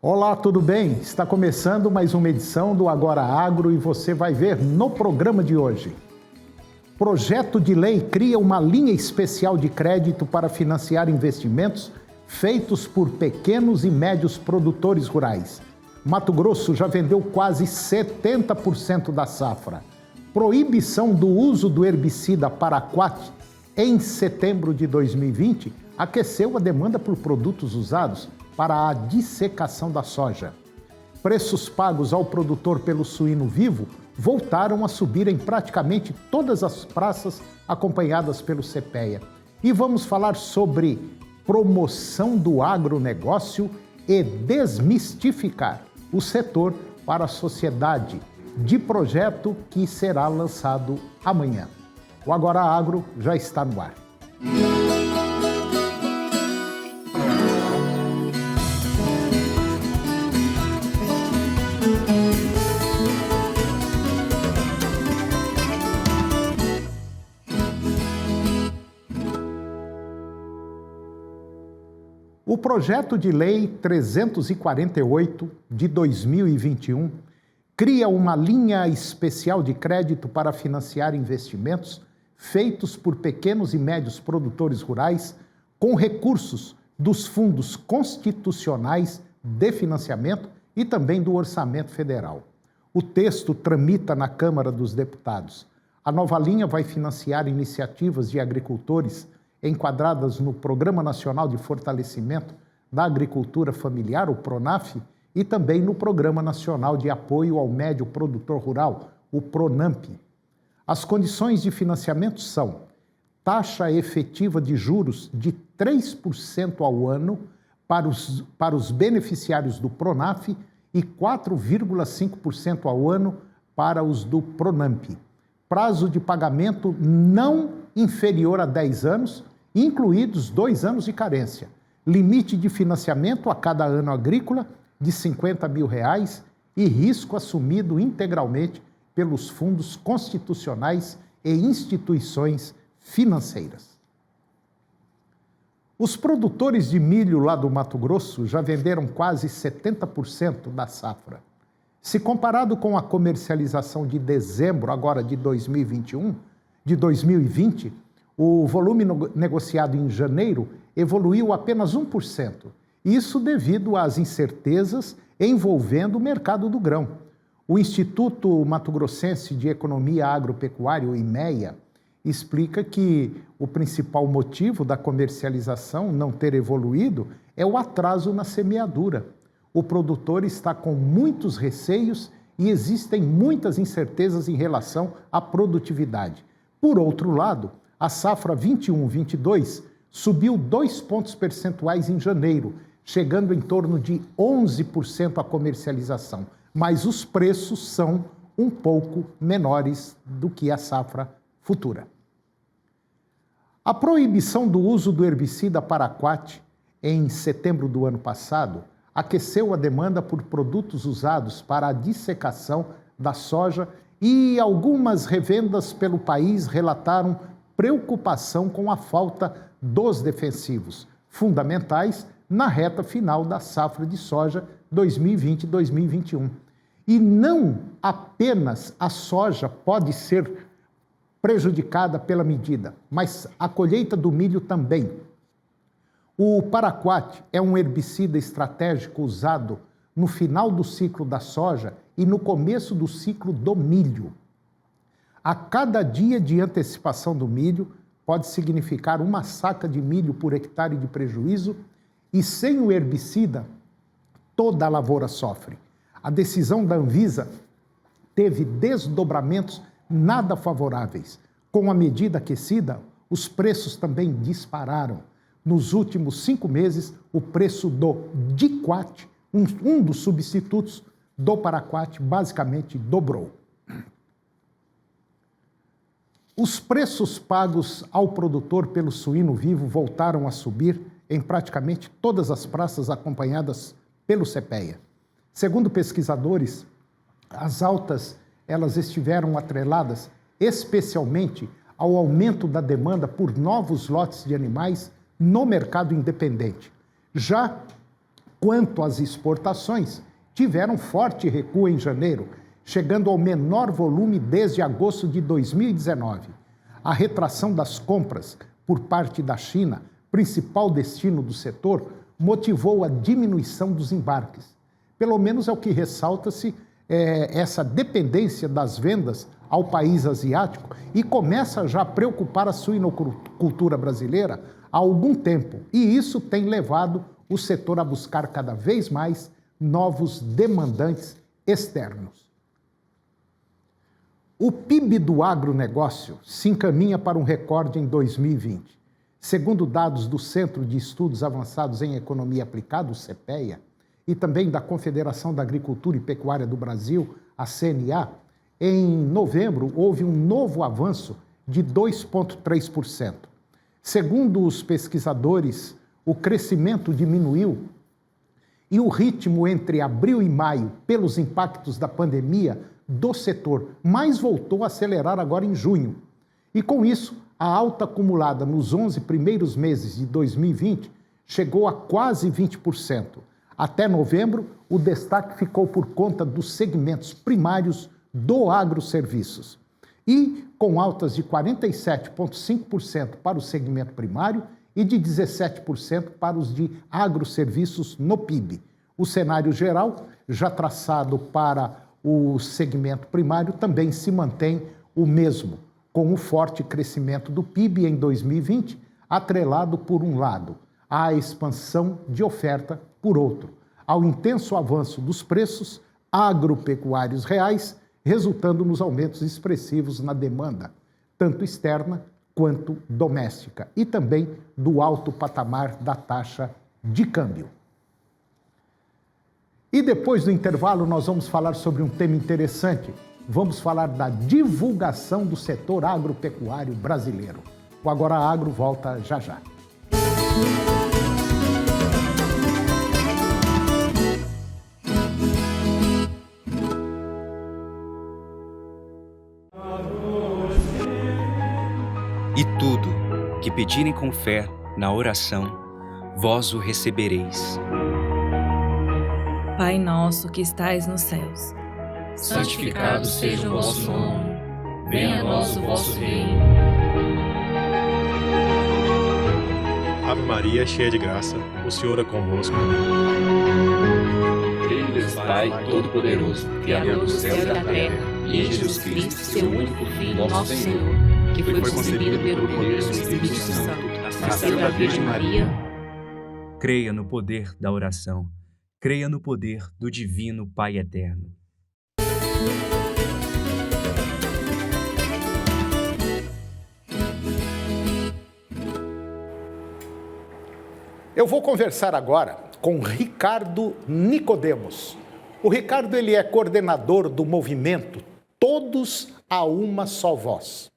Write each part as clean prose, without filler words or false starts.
Olá, tudo bem? Está começando mais uma edição do Agora Agro e você vai ver no programa de hoje. Projeto de lei cria uma linha especial de crédito para financiar investimentos feitos por pequenos e médios produtores rurais. Mato Grosso já vendeu quase 70% da safra. Proibição do uso do herbicida paraquat em setembro de 2020 aqueceu a demanda por produtos usados para a dissecação da soja. Preços pagos ao produtor pelo suíno vivo voltaram a subir em praticamente todas as praças acompanhadas pelo CPEA. E vamos falar sobre promoção do agronegócio e desmistificar o setor para a sociedade de projeto que será lançado amanhã. O Agora Agro já está no ar. O projeto de lei 348 de 2021 cria uma linha especial de crédito para financiar investimentos feitos por pequenos e médios produtores rurais com recursos dos fundos constitucionais de financiamento e também do orçamento federal. O texto tramita na Câmara dos Deputados. A nova linha vai financiar iniciativas de agricultores enquadradas no Programa Nacional de Fortalecimento da Agricultura Familiar, o PRONAF, e também no Programa Nacional de Apoio ao Médio Produtor Rural, o PRONAMP. As condições de financiamento são taxa efetiva de juros de 3% ao ano para os beneficiários do PRONAF e 4,5% ao ano para os do PRONAMP. Prazo de pagamento não inferior a 10 anos, incluídos 2 anos de carência. Limite de financiamento a cada ano agrícola de R$50 mil e risco assumido integralmente pelos fundos constitucionais e instituições financeiras. Os produtores de milho lá do Mato Grosso já venderam quase 70% da safra. Se comparado com a comercialização de dezembro agora de 2020, o volume negociado em janeiro evoluiu apenas 1%. Isso devido às incertezas envolvendo o mercado do grão. O Instituto Mato Grossense de Economia Agropecuária, o IMEA, explica que o principal motivo da comercialização não ter evoluído é o atraso na semeadura. O produtor está com muitos receios e existem muitas incertezas em relação à produtividade. Por outro lado, a safra 21-22 subiu 2 pontos percentuais em janeiro, chegando em torno de 11% a comercialização, mas os preços são um pouco menores do que a safra futura. A proibição do uso do herbicida paraquat em setembro do ano passado aqueceu a demanda por produtos usados para a dissecação da soja e algumas revendas pelo país relataram preocupação com a falta dos defensivos fundamentais na reta final da safra de soja 2020-2021. E não apenas a soja pode ser prejudicada pela medida, mas a colheita do milho também. O paraquat é um herbicida estratégico usado no final do ciclo da soja e no começo do ciclo do milho. A cada dia de antecipação do milho pode significar uma saca de milho por hectare de prejuízo e sem o herbicida, toda a lavoura sofre. A decisão da Anvisa teve desdobramentos nada favoráveis. Com a medida aquecida, os preços também dispararam. Nos últimos 5 meses, o preço do diquat, um dos substitutos do paraquat, basicamente dobrou. Os preços pagos ao produtor pelo suíno vivo voltaram a subir em praticamente todas as praças acompanhadas pelo CPEA. Segundo pesquisadores, as altas elas estiveram atreladas especialmente ao aumento da demanda por novos lotes de animais no mercado independente. Já Quanto às exportações, tiveram forte recuo em janeiro, chegando ao menor volume desde agosto de 2019. A retração das compras por parte da China, principal destino do setor, motivou a diminuição dos embarques. Pelo menos é o que ressalta-se essa dependência das vendas ao país asiático e começa já a preocupar a suinocultura brasileira há algum tempo. E isso tem levado o setor a buscar cada vez mais novos demandantes externos. O PIB do agronegócio se encaminha para um recorde em 2020. Segundo dados do Centro de Estudos Avançados em Economia Aplicada, o CEPEA, e também da Confederação da Agricultura e Pecuária do Brasil, a CNA, em novembro houve um novo avanço de 2,3%. Segundo os pesquisadores, o crescimento diminuiu e o ritmo entre abril e maio, pelos impactos da pandemia do setor, mas voltou a acelerar agora em junho. E com isso, a alta acumulada nos 11 primeiros meses de 2020 chegou a quase 20%. Até novembro, o destaque ficou por conta dos segmentos primários do agroserviços. E com altas de 47,5% para o segmento primário e de 17% para os de agroserviços no PIB. O cenário geral, já traçado para o segmento primário, também se mantém o mesmo, com o forte crescimento do PIB em 2020, atrelado por um lado à expansão de oferta, por outro, ao intenso avanço dos preços agropecuários reais, resultando nos aumentos expressivos na demanda, tanto externa quanto doméstica, e também do alto patamar da taxa de câmbio. E depois do intervalo nós vamos falar sobre um tema interessante. Vamos falar da divulgação do setor agropecuário brasileiro. O Agora Agro volta já já. E tudo que pedirem com fé na oração, vós o recebereis. Pai nosso que estais nos céus, santificado seja o vosso nome, venha a nós o vosso reino. Ave Maria, cheia de graça, o Senhor é convosco. Creio em Deus Pai Todo-Poderoso, Criador do céu e da terra, e em Jesus Cristo, seu único Filho, nosso Senhor, que foi concebido pelo poder do Espírito Santo, nasceu da Virgem Maria. Creia no poder da oração. Creia no poder do Divino Pai Eterno. Eu vou conversar agora com Ricardo Nicodemos. O Ricardo ele é coordenador do movimento Todos a Uma Só Voz.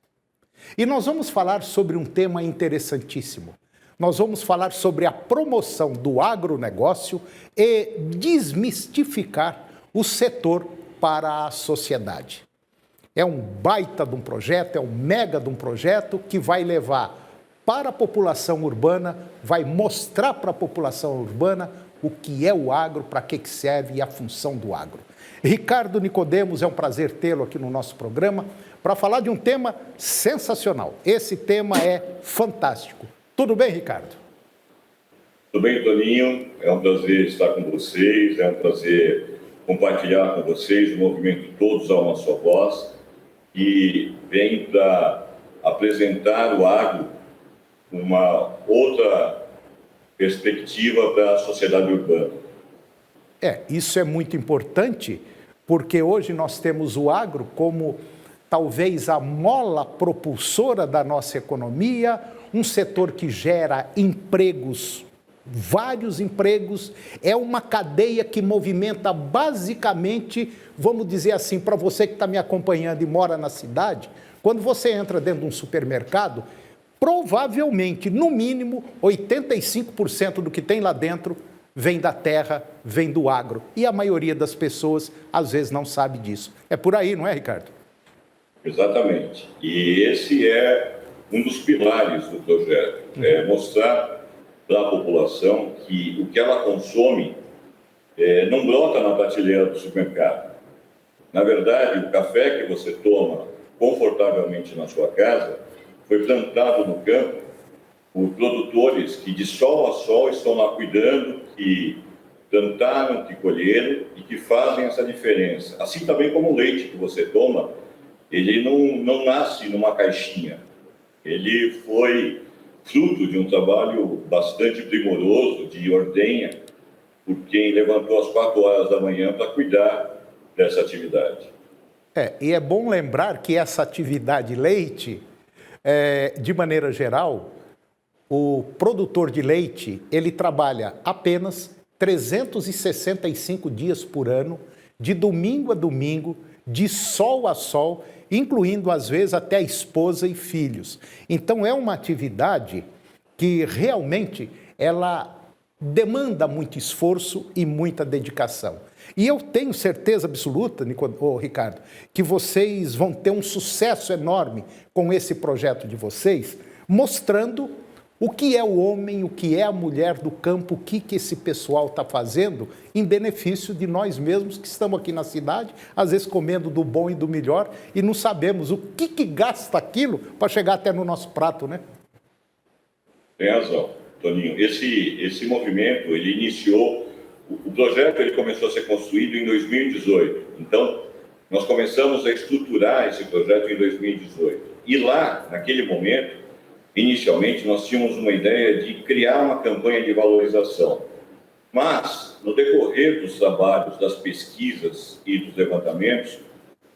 E nós vamos falar sobre um tema interessantíssimo. Nós vamos falar sobre a promoção do agronegócio e desmistificar o setor para a sociedade. É um baita de um projeto, é um mega de um projeto que vai levar para a população urbana, vai mostrar para a população urbana o que é o agro, para que serve e a função do agro. Ricardo Nicodemos, é um prazer tê-lo aqui no nosso programa para falar de um tema sensacional. Esse tema é fantástico. Tudo bem, Ricardo? Tudo bem, Toninho. É um prazer estar com vocês, é um prazer compartilhar com vocês o movimento Todos a Uma Só Voz, que vem para apresentar o agro uma outra perspectiva para a sociedade urbana. Isso é muito importante, porque hoje nós temos o agro como talvez a mola propulsora da nossa economia, um setor que gera empregos, vários empregos, é uma cadeia que movimenta basicamente, vamos dizer assim, para você que está me acompanhando e mora na cidade, quando você entra dentro de um supermercado, provavelmente, no mínimo, 85% do que tem lá dentro vem da terra, vem do agro. E a maioria das pessoas, às vezes, não sabe disso. É por aí, não é, Ricardo? Exatamente. E esse é um dos pilares do projeto, é mostrar para a população que o que ela consome não brota na prateleira do supermercado. Na verdade, o café que você toma confortavelmente na sua casa foi plantado no campo por produtores que de sol a sol estão lá cuidando, que plantaram, que colheram e que fazem essa diferença. Assim também como o leite que você toma, ele não nasce numa caixinha. Ele foi fruto de um trabalho bastante primoroso, de ordenha, por quem levantou às 4 horas da manhã para cuidar dessa atividade. E é bom lembrar que essa atividade leite, de maneira geral, o produtor de leite, ele trabalha apenas 365 dias por ano, de domingo a domingo, de sol a sol, incluindo às vezes até a esposa e filhos. Então é uma atividade que realmente ela demanda muito esforço e muita dedicação. E eu tenho certeza absoluta, Ricardo, que vocês vão ter um sucesso enorme com esse projeto de vocês, mostrando o que é o homem, o que é a mulher do campo, o que esse pessoal está fazendo em benefício de nós mesmos que estamos aqui na cidade, às vezes comendo do bom e do melhor, e não sabemos o que gasta aquilo para chegar até no nosso prato, né? Tem razão, Toninho. Esse movimento, ele iniciou, o projeto ele começou a ser construído em 2018. Então, nós começamos a estruturar esse projeto em 2018. E lá, naquele momento, inicialmente, nós tínhamos uma ideia de criar uma campanha de valorização. Mas, no decorrer dos trabalhos, das pesquisas e dos levantamentos,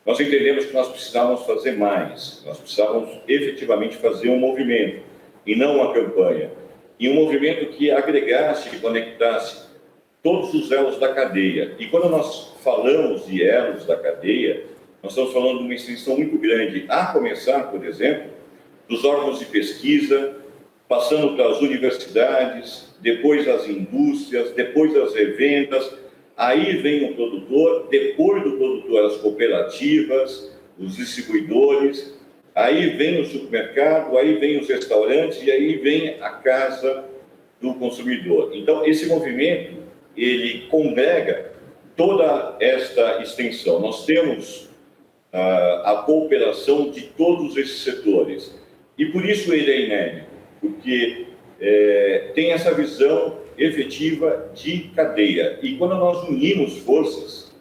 nós entendemos que nós precisávamos fazer mais. Nós precisávamos efetivamente fazer um movimento, e não uma campanha. E um movimento que agregasse, que conectasse todos os elos da cadeia. E quando nós falamos de elos da cadeia, nós estamos falando de uma extensão muito grande, a começar, por exemplo, dos órgãos de pesquisa, passando para as universidades, depois as indústrias, depois as revendas, aí vem o produtor, depois do produtor as cooperativas, os distribuidores, aí vem o supermercado, aí vem os restaurantes e aí vem a casa do consumidor. Então, esse movimento, ele congrega toda esta extensão. Nós temos a cooperação de todos esses setores. E por isso ele é inédito, porque tem essa visão efetiva de cadeia. E quando nós unimos forças,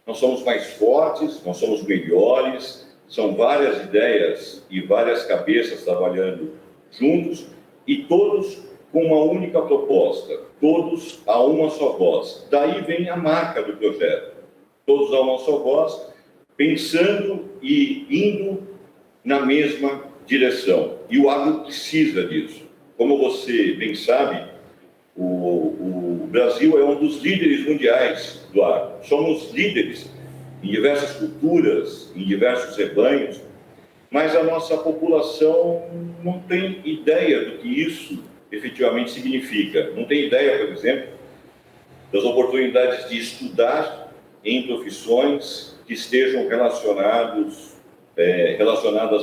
nós somos mais fortes, nós somos melhores, são várias ideias e várias cabeças trabalhando juntos e todos com uma única proposta, todos a uma só voz. Daí vem a marca do projeto, todos a uma só voz, pensando e indo na mesma direção. E o agro precisa disso. Como você bem sabe, o Brasil é um dos líderes mundiais do agro. Somos líderes em diversas culturas, em diversos rebanhos, mas a nossa população não tem ideia do que isso efetivamente significa. Não tem ideia, por exemplo, das oportunidades de estudar em profissões que estejam relacionadas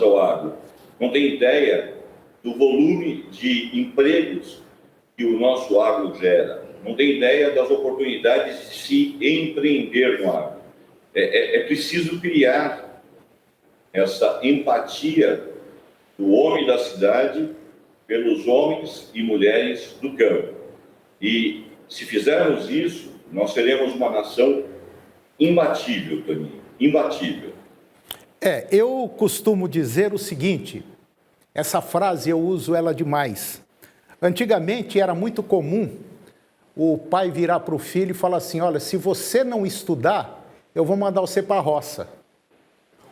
ao agro. Não tem ideia do volume de empregos que o nosso agro gera. Não tem ideia das oportunidades de se empreender no agro. É preciso criar essa empatia do homem da cidade pelos homens e mulheres do campo. E se fizermos isso, nós seremos uma nação imbatível, Toninho, imbatível. Eu costumo dizer o seguinte, essa frase eu uso ela demais. Antigamente era muito comum o pai virar para o filho e falar assim, olha, se você não estudar, eu vou mandar você para a roça.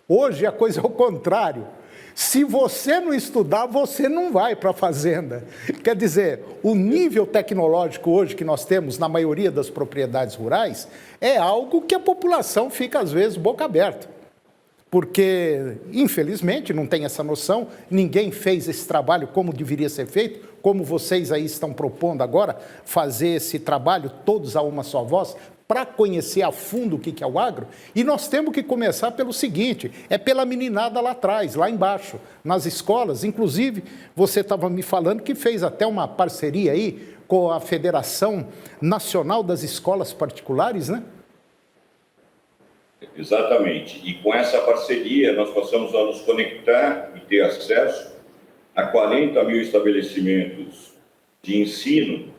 Hoje a coisa é o contrário. Se você não estudar, você não vai para a fazenda. Quer dizer, o nível tecnológico hoje que nós temos na maioria das propriedades rurais é algo que a população fica, às vezes, boca aberta. Porque, infelizmente, não tem essa noção, ninguém fez esse trabalho como deveria ser feito, como vocês aí estão propondo agora, fazer esse trabalho todos a uma só voz, para conhecer a fundo o que é o agro, e nós temos que começar pelo seguinte, é pela meninada lá atrás, lá embaixo, nas escolas. Inclusive, você estava me falando que fez até uma parceria aí com a Federação Nacional das Escolas Particulares, né? Exatamente. E com essa parceria, nós passamos a nos conectar e ter acesso a 40 mil estabelecimentos de ensino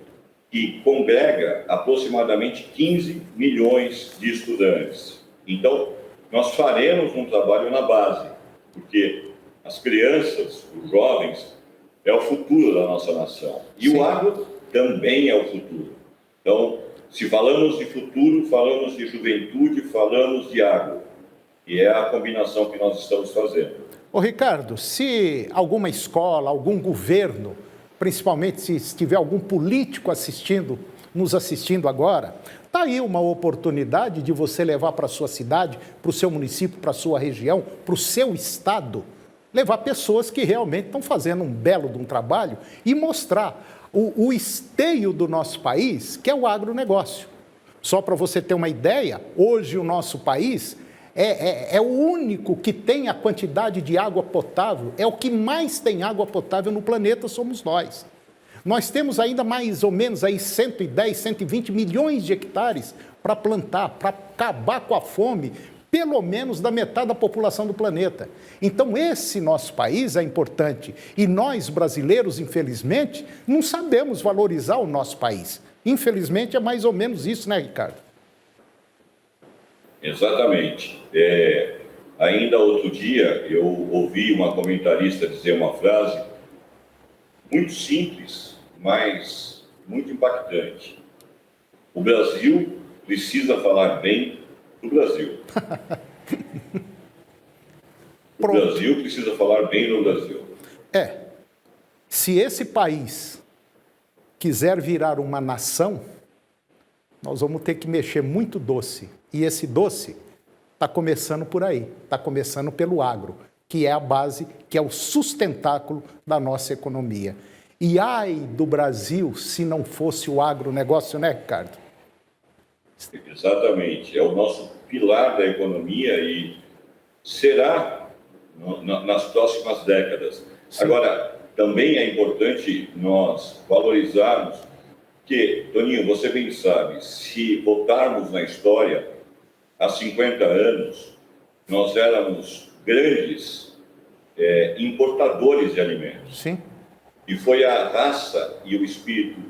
que congrega aproximadamente 15 milhões de estudantes. Então, nós faremos um trabalho na base, porque as crianças, os jovens, é o futuro da nossa nação. E Sim. o agro também é o futuro. Então, se falamos de futuro, falamos de juventude, falamos de agro. E é a combinação que nós estamos fazendo. Ô Ricardo, se alguma escola, algum governo, principalmente se tiver algum político nos assistindo agora, está aí uma oportunidade de você levar para a sua cidade, para o seu município, para a sua região, para o seu estado, levar pessoas que realmente estão fazendo um belo de um trabalho e mostrar o esteio do nosso país, que é o agronegócio. Só para você ter uma ideia, hoje o nosso país é o único que tem a quantidade de água potável, é o que mais tem água potável no planeta, somos nós. Nós temos ainda mais ou menos aí 110, 120 milhões de hectares para plantar, para acabar com a fome, pelo menos da metade da população do planeta. Então, esse nosso país é importante. E nós, brasileiros, infelizmente, não sabemos valorizar o nosso país. Infelizmente, é mais ou menos isso, né, Ricardo? Exatamente. Ainda outro dia, eu ouvi uma comentarista dizer uma frase muito simples, mas muito impactante. O Brasil precisa falar bem do Brasil. O Brasil precisa falar bem do Brasil. Se esse país quiser virar uma nação, nós vamos ter que mexer muito doce. E esse doce está começando por aí, está começando pelo agro, que é a base, que é o sustentáculo da nossa economia. E ai do Brasil se não fosse o agronegócio, né, Ricardo? Exatamente. É o nosso pilar da economia e será nas próximas décadas. Sim. Agora, também é importante nós valorizarmos que, Toninho, você bem sabe, se voltarmos na história, há 50 anos, nós éramos grandes importadores de alimentos. Sim. E foi a raça e o espírito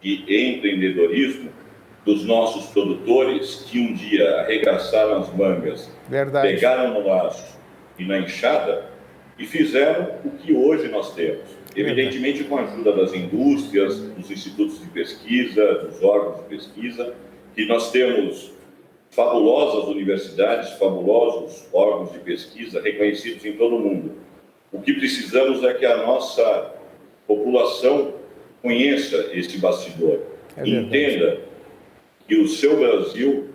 de empreendedorismo dos nossos produtores que um dia arregaçaram as mangas, Verdade. Pegaram no laço e na enxada e fizeram o que hoje nós temos. Evidentemente com a ajuda das indústrias, dos institutos de pesquisa, dos órgãos de pesquisa, que nós temos fabulosas universidades, fabulosos órgãos de pesquisa reconhecidos em todo o mundo. O que precisamos é que a nossa população conheça esse bastidor, entenda que o seu Brasil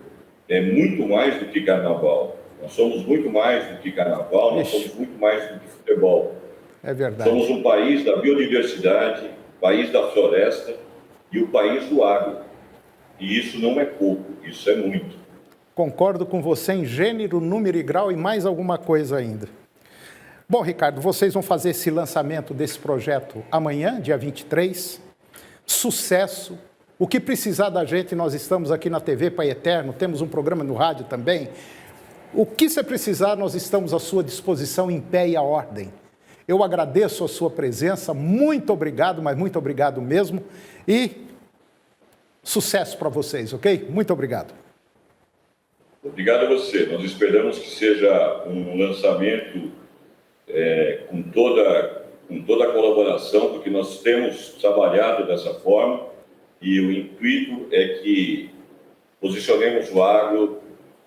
é muito mais do que carnaval. Nós somos muito mais do que carnaval, nós somos muito mais do que futebol. É verdade. Somos um país da biodiversidade, país da floresta e o país do agro. E isso não é pouco, isso é muito. Concordo com você em gênero, número e grau e mais alguma coisa ainda. Bom, Ricardo, vocês vão fazer esse lançamento desse projeto amanhã, dia 23. Sucesso. O que precisar da gente, nós estamos aqui na TV Pai Eterno, temos um programa no rádio também. O que você precisar, nós estamos à sua disposição em pé e à ordem. Eu agradeço a sua presença, muito obrigado, mas muito obrigado mesmo. E sucesso para vocês, ok? Muito obrigado. Obrigado a você. Nós esperamos que seja um lançamento com toda a colaboração, porque nós temos trabalhado dessa forma e o intuito é que posicionemos o agro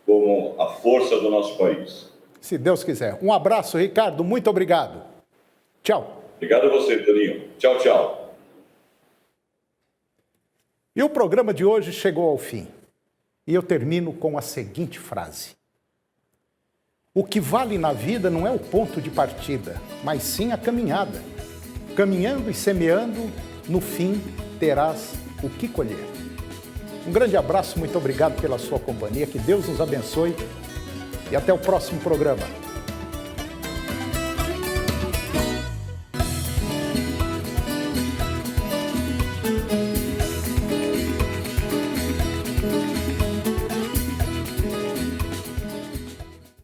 como a força do nosso país. Se Deus quiser. Um abraço, Ricardo. Muito obrigado. Tchau. Obrigado a você, Toninho. Tchau, tchau. E o programa de hoje chegou ao fim. E eu termino com a seguinte frase. O que vale na vida não é o ponto de partida, mas sim a caminhada. Caminhando e semeando, no fim terás o que colher. Um grande abraço, muito obrigado pela sua companhia, que Deus nos abençoe e até o próximo programa.